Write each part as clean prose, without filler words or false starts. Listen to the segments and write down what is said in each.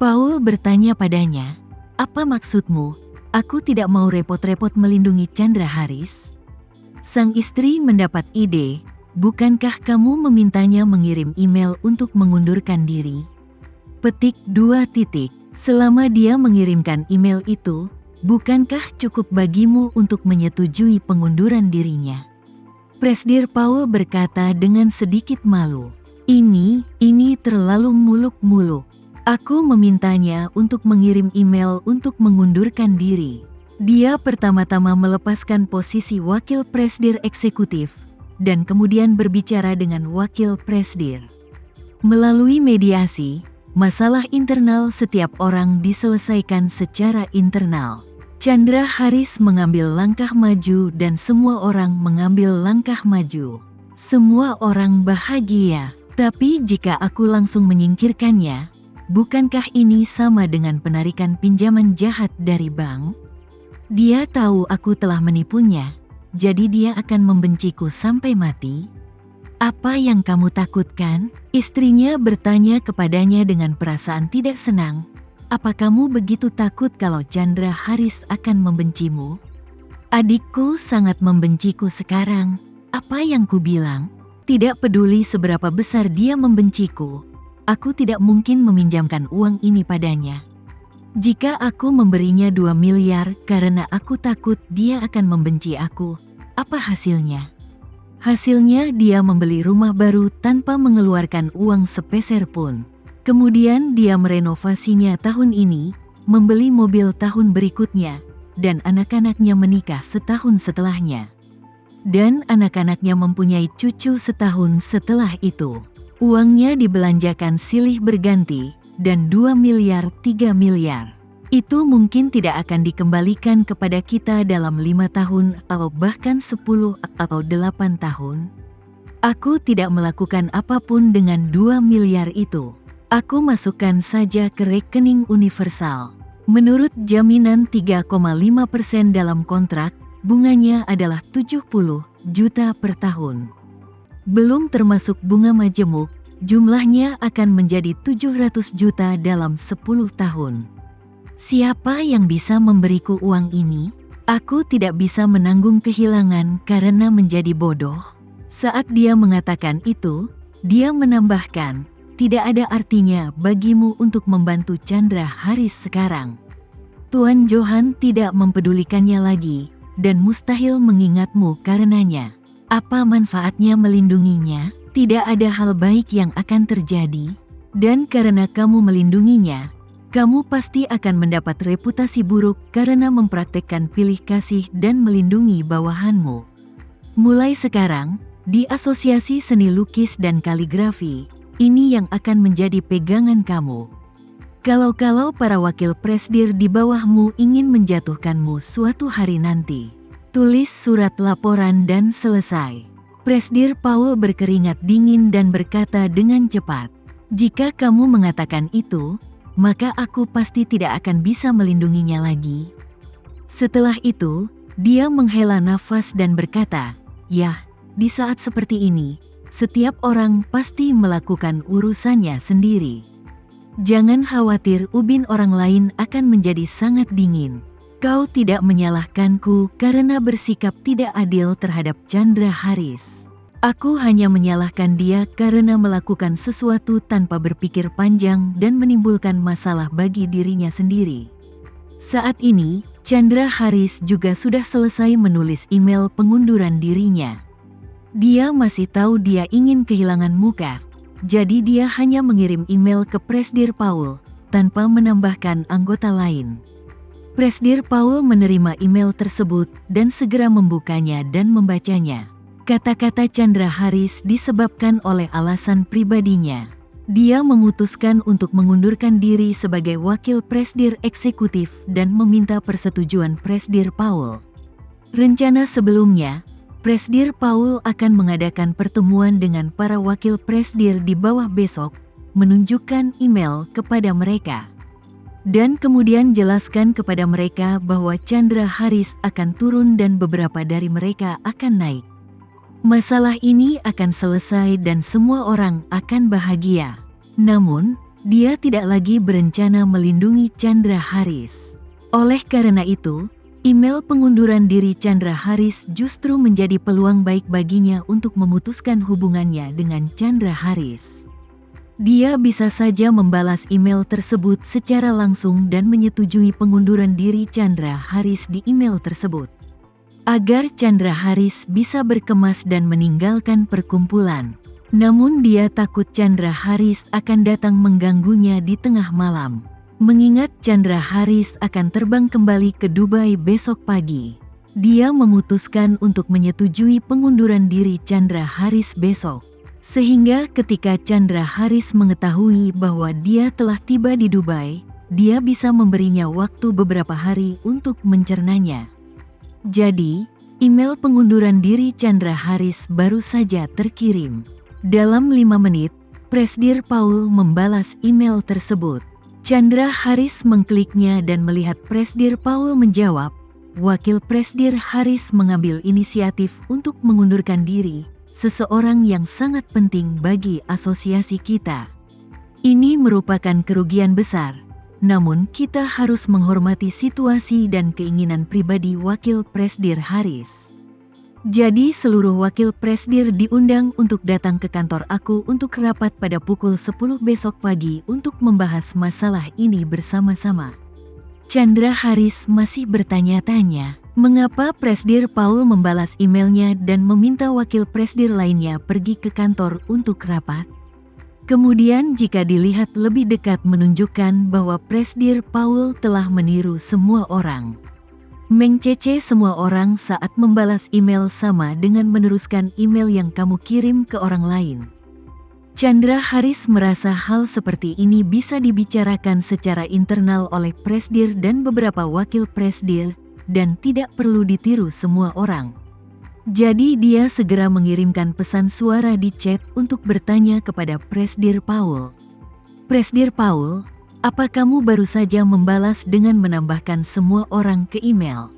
Paul bertanya padanya, "Apa maksudmu? Aku tidak mau repot-repot melindungi Chandra Haris." Sang istri mendapat ide, "Bukankah kamu memintanya mengirim email untuk mengundurkan diri?" Petik 2 titik. Selama dia mengirimkan email itu, bukankah cukup bagimu untuk menyetujui pengunduran dirinya? Presdir Paul berkata dengan sedikit malu. Ini terlalu muluk-muluk. Aku memintanya untuk mengirim email untuk mengundurkan diri. Dia pertama-tama melepaskan posisi wakil presdir eksekutif, dan kemudian berbicara dengan wakil presdir. Melalui mediasi, masalah internal setiap orang diselesaikan secara internal. Chandra Haris mengambil langkah maju dan semua orang mengambil langkah maju. Semua orang bahagia. Tapi jika aku langsung menyingkirkannya, bukankah ini sama dengan penarikan pinjaman jahat dari bank? Dia tahu aku telah menipunya, jadi dia akan membenciku sampai mati. Apa yang kamu takutkan? Istrinya bertanya kepadanya dengan perasaan tidak senang. Apa kamu begitu takut kalau Chandra Haris akan membencimu? Adikku sangat membenciku sekarang. Apa yang ku bilang? Tidak peduli seberapa besar dia membenciku, aku tidak mungkin meminjamkan uang ini padanya. Jika aku memberinya 2 miliar karena aku takut dia akan membenci aku, apa hasilnya? Hasilnya dia membeli rumah baru tanpa mengeluarkan uang sepeser pun. Kemudian dia merenovasinya tahun ini, membeli mobil tahun berikutnya, dan anak-anaknya menikah setahun setelahnya. Dan anak-anaknya mempunyai cucu setahun setelah itu. Uangnya dibelanjakan silih berganti, dan 2 miliar 3 miliar. Itu mungkin tidak akan dikembalikan kepada kita dalam 5 tahun atau bahkan 10 atau 8 tahun. Aku tidak melakukan apapun dengan 2 miliar itu. Aku masukkan saja ke rekening universal. Menurut jaminan 3,5% dalam kontrak, bunganya adalah 70 juta per tahun. Belum termasuk bunga majemuk, jumlahnya akan menjadi 700 juta dalam 10 tahun. Siapa yang bisa memberiku uang ini? Aku tidak bisa menanggung kehilangan karena menjadi bodoh. Saat dia mengatakan itu, dia menambahkan, tidak ada artinya bagimu untuk membantu Chandra Haris sekarang. Tuan Johan tidak mempedulikannya lagi, dan mustahil mengingatmu karenanya. Apa manfaatnya melindunginya? Tidak ada hal baik yang akan terjadi. Dan karena kamu melindunginya, kamu pasti akan mendapat reputasi buruk karena mempraktekkan pilih kasih dan melindungi bawahanmu. Mulai sekarang, di Asosiasi Seni Lukis dan Kaligrafi, ini yang akan menjadi pegangan kamu. Kalau-kalau para wakil presdir di bawahmu ingin menjatuhkanmu suatu hari nanti, tulis surat laporan dan selesai. Presdir Paul berkeringat dingin dan berkata dengan cepat, "Jika kamu mengatakan itu, maka aku pasti tidak akan bisa melindunginya lagi." Setelah itu, dia menghela nafas dan berkata, "Yah, di saat seperti ini, setiap orang pasti melakukan urusannya sendiri. Jangan khawatir, ubin orang lain akan menjadi sangat dingin. Kau tidak menyalahkanku karena bersikap tidak adil terhadap Chandra Haris. Aku hanya menyalahkan dia karena melakukan sesuatu tanpa berpikir panjang dan menimbulkan masalah bagi dirinya sendiri." Saat ini, Chandra Haris juga sudah selesai menulis email pengunduran dirinya. Dia masih tahu dia ingin kehilangan muka. Jadi dia hanya mengirim email ke Presdir Paul, tanpa menambahkan anggota lain. Presdir Paul menerima email tersebut dan segera membukanya dan membacanya. Kata-kata Chandra Haris disebabkan oleh alasan pribadinya. Dia memutuskan untuk mengundurkan diri sebagai wakil presdir eksekutif dan meminta persetujuan Presdir Paul. Rencana sebelumnya, Presdir Paul akan mengadakan pertemuan dengan para wakil presdir di bawah besok, menunjukkan email kepada mereka. Dan kemudian jelaskan kepada mereka bahwa Chandra Haris akan turun dan beberapa dari mereka akan naik. Masalah ini akan selesai dan semua orang akan bahagia. Namun, Dia tidak lagi berencana melindungi Chandra Haris. Oleh karena itu, email pengunduran diri Chandra Haris justru menjadi peluang baik baginya untuk memutuskan hubungannya dengan Chandra Haris. Dia bisa saja membalas email tersebut secara langsung dan menyetujui pengunduran diri Chandra Haris di email tersebut, agar Chandra Haris bisa berkemas dan meninggalkan perkumpulan. Namun dia takut Chandra Haris akan datang mengganggunya di tengah malam. Mengingat Chandra Haris akan terbang kembali ke Dubai besok pagi, dia memutuskan untuk menyetujui pengunduran diri Chandra Haris besok. Sehingga ketika Chandra Haris mengetahui bahwa dia telah tiba di Dubai, dia bisa memberinya waktu beberapa hari untuk mencernanya. Jadi, email pengunduran diri Chandra Haris baru saja terkirim. Dalam 5 menit, Presdir Paul membalas email tersebut. Chandra Haris mengkliknya dan melihat Presdir Paul menjawab, Wakil Presdir Haris mengambil inisiatif untuk mengundurkan diri, seseorang yang sangat penting bagi asosiasi kita. Ini merupakan kerugian besar, namun kita harus menghormati situasi dan keinginan pribadi Wakil Presdir Haris. Jadi seluruh wakil presdir diundang untuk datang ke kantor aku untuk rapat pada pukul 10 besok pagi untuk membahas masalah ini bersama-sama. Chandra Haris masih bertanya-tanya, mengapa Presdir Paul membalas emailnya dan meminta wakil presdir lainnya pergi ke kantor untuk rapat. Kemudian jika dilihat lebih dekat menunjukkan bahwa Presdir Paul telah meniru semua orang. Mengcece semua orang saat membalas email sama dengan meneruskan email yang kamu kirim ke orang lain. Chandra Haris merasa hal seperti ini bisa dibicarakan secara internal oleh presdir dan beberapa wakil presdir, dan tidak perlu ditiru semua orang. Jadi dia segera mengirimkan pesan suara di chat untuk bertanya kepada Presdir Paul. Presdir Paul, apa kamu baru saja membalas dengan menambahkan semua orang ke email?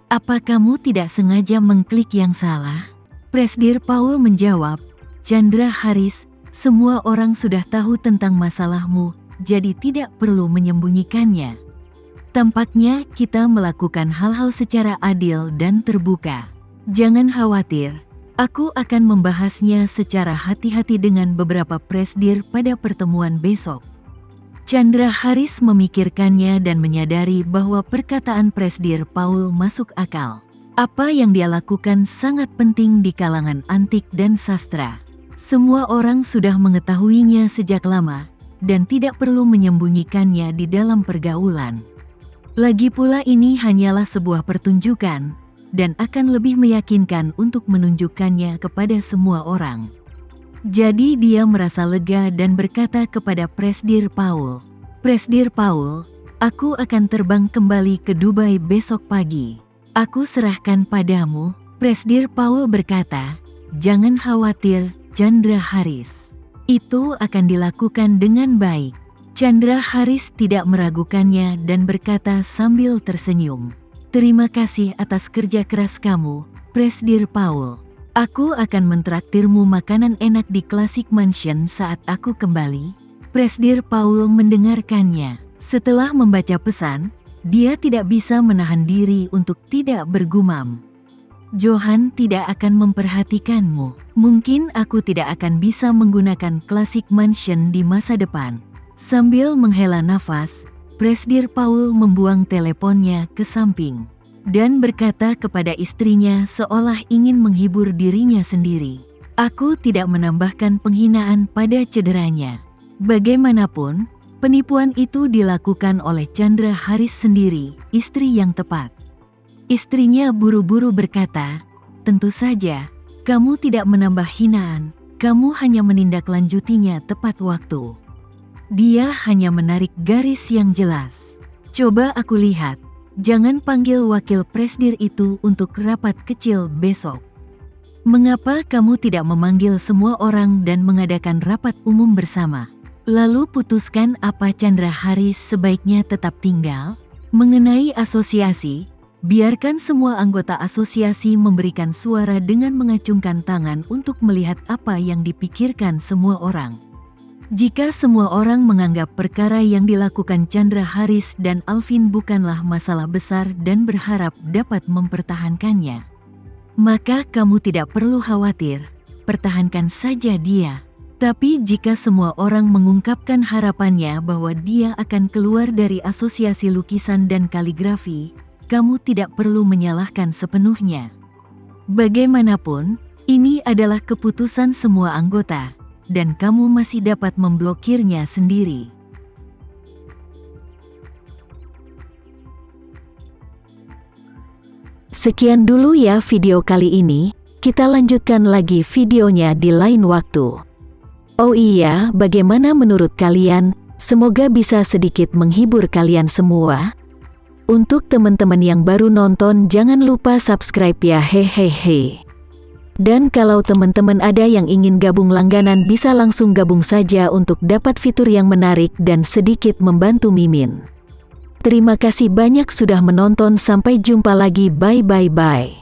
Apa kamu tidak sengaja mengklik yang salah? Presdir Paul menjawab, Chandra Haris, semua orang sudah tahu tentang masalahmu, jadi tidak perlu menyembunyikannya. Tampaknya kita melakukan hal-hal secara adil dan terbuka. Jangan khawatir, aku akan membahasnya secara hati-hati dengan beberapa presdir pada pertemuan besok. Chandra Haris memikirkannya dan menyadari bahwa perkataan Presdir Paul masuk akal. Apa yang dia lakukan sangat penting di kalangan antik dan sastra. Semua orang sudah mengetahuinya sejak lama, dan tidak perlu menyembunyikannya di dalam pergaulan. Lagi pula ini hanyalah sebuah pertunjukan, dan akan lebih meyakinkan untuk menunjukkannya kepada semua orang. Jadi dia merasa lega dan berkata kepada Presdir Paul, Presdir Paul, aku akan terbang kembali ke Dubai besok pagi. Aku serahkan padamu. Presdir Paul berkata, jangan khawatir, Chandra Haris. Itu akan dilakukan dengan baik. Chandra Haris tidak meragukannya dan berkata sambil tersenyum, terima kasih atas kerja keras kamu, Presdir Paul. Aku akan mentraktirmu makanan enak di Classic Mansion saat aku kembali. Presdir Paul mendengarkannya. Setelah membaca pesan, dia tidak bisa menahan diri untuk tidak bergumam. Johan tidak akan memperhatikanmu. Mungkin aku tidak akan bisa menggunakan Classic Mansion di masa depan. Sambil menghela nafas, Presdir Paul membuang teleponnya ke samping dan berkata kepada istrinya seolah ingin menghibur dirinya sendiri. Aku tidak menambahkan penghinaan pada cederanya. Bagaimanapun, penipuan itu dilakukan oleh Chandra Haris sendiri, istri yang tepat. Istrinya buru-buru berkata, tentu saja, kamu tidak menambah hinaan, kamu hanya menindaklanjutinya tepat waktu. Dia hanya menarik garis yang jelas. Coba aku lihat. Jangan panggil wakil presdir itu untuk rapat kecil besok. Mengapa kamu tidak memanggil semua orang dan mengadakan rapat umum bersama? Lalu putuskan apa Chandra Haris sebaiknya tetap tinggal? Mengenai asosiasi, biarkan semua anggota asosiasi memberikan suara dengan mengacungkan tangan untuk melihat apa yang dipikirkan semua orang. Jika semua orang menganggap perkara yang dilakukan Chandra Haris dan Alvin bukanlah masalah besar dan berharap dapat mempertahankannya, maka kamu tidak perlu khawatir, pertahankan saja dia. Tapi jika semua orang mengungkapkan harapannya bahwa dia akan keluar dari asosiasi lukisan dan kaligrafi, kamu tidak perlu menyalahkan sepenuhnya. Bagaimanapun, ini adalah keputusan semua anggota, dan kamu masih dapat memblokirnya sendiri. Sekian dulu ya video kali ini, kita lanjutkan lagi videonya di lain waktu. Oh iya, bagaimana menurut kalian? Semoga bisa sedikit menghibur kalian semua. Untuk teman-teman yang baru nonton, jangan lupa subscribe ya, hehehe. Dan kalau teman-teman ada yang ingin gabung langganan, bisa langsung gabung saja untuk dapat fitur yang menarik dan sedikit membantu Mimin. Terima kasih banyak sudah menonton, sampai jumpa lagi, bye.